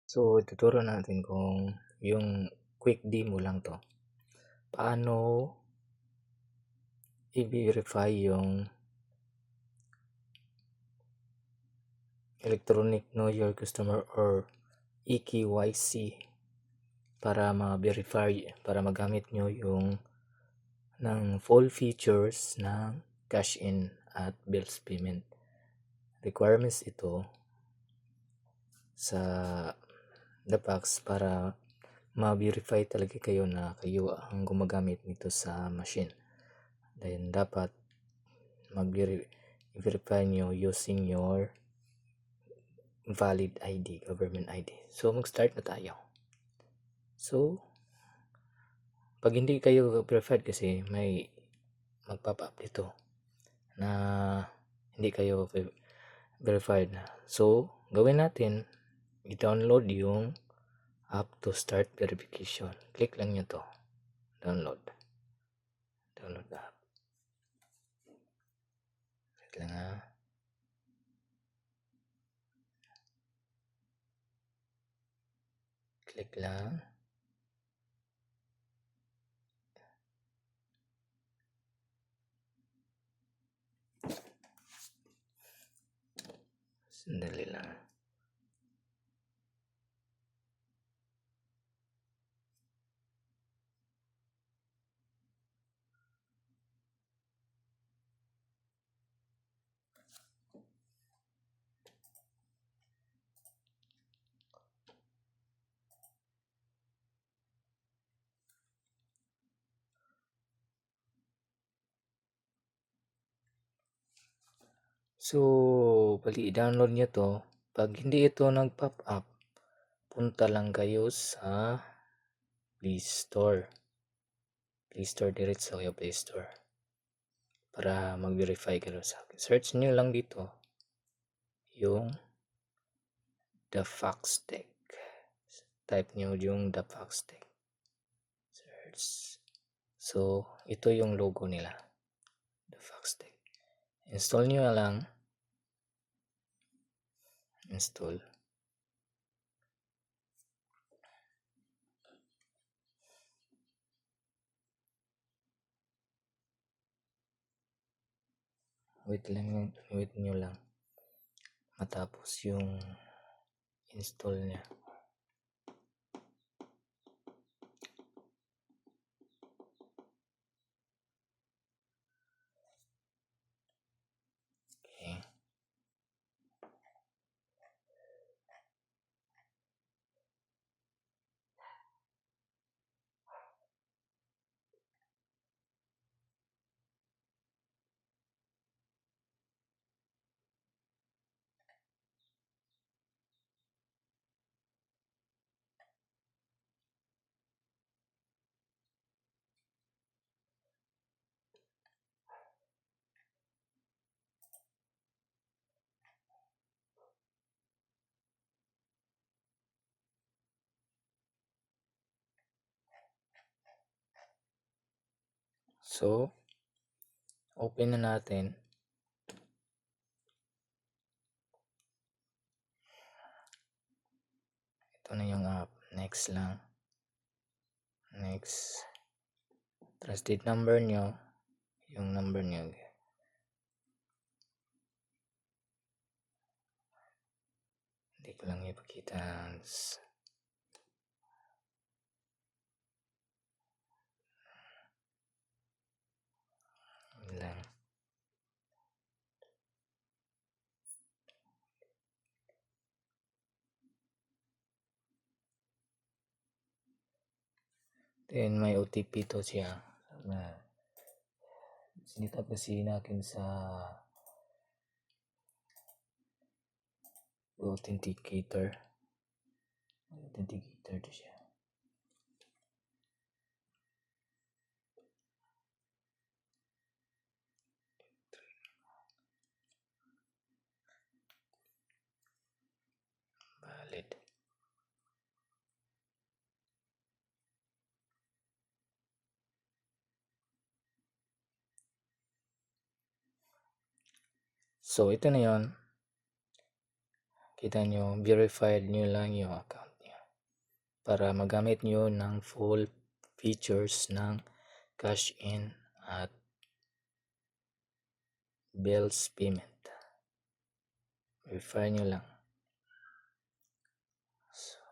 So, ituturo natin kung yung quick demo lang to. Paano i-verify yung electronic know your customer or EKYC para ma-verify, para magamit nyo yung ng full features ng cash in at bills payment. Requirements ito sa DAPAX para ma-verify talaga kayo na kayo ang gumagamit nito sa machine. Then dapat mag-verify nyo using your valid ID, government ID. So mag-start na tayo. So pag hindi kayo verified kasi may mag-pop up dito na hindi kayo verified na. So gawin natin, i-download yung app to start verification. Click lang nyo to. Download the app. Click lang ha. Click lang. Sandali lang. So, bali i-download nyo to. Pag hindi ito nag-pop up, punta lang kayo sa Play Store. Play Store, diretso kayo Play Store. Para mag-verify kayo sa akin. Search nyo lang dito yung The Foxtech. Type nyo yung The Foxtech. Search. So, ito yung logo nila. The Foxtech. Install nyo lang. Install. Wait nyo lang. Matapos yung install niya. Okay. So, open na natin. Ito na yung app. Next lang. Next. Trusted number nyo. Yung number nyo. Hindi ko lang ipakita. Lang. Then may OTP to siya. Sinitap kasi natin sa authenticator to siya. Valid. So ito na yon. Kita nyo, verified nyo lang yung account para magamit nyo ng full features ng cash in at bills payment. Verify nyo lang. So,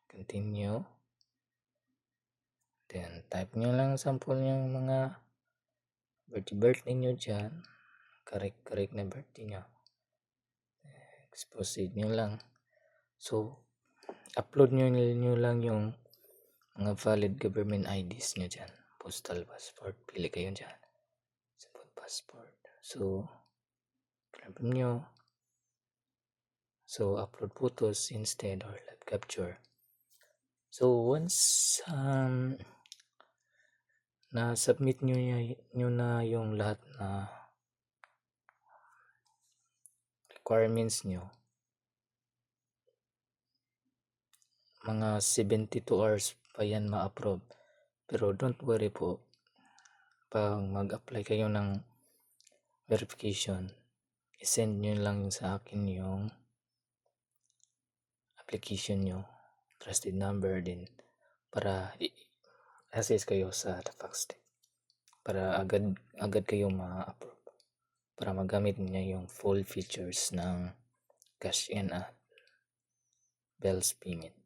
continue. Then, type nyo lang sample yung mga birthday nyo dyan. Correct na birthday nyo. Expose nyo lang. So, upload nyo lang yung mga valid government IDs nyo dyan. Postal passport. Pili kayo dyan. Simple passport. So, confirm nyo. So, upload photos instead or live capture. So, once na-submit nyo na yung lahat na requirements nyo, mga 72 hours pa yan ma-approve. Pero don't worry po, pag mag-apply kayo ng verification, isend nyo lang sa akin yung application nyo, trusted number din, para assist kayo sa tax para agad kayo ma-approve, para magamit niya yung full features ng cash in at bills payment.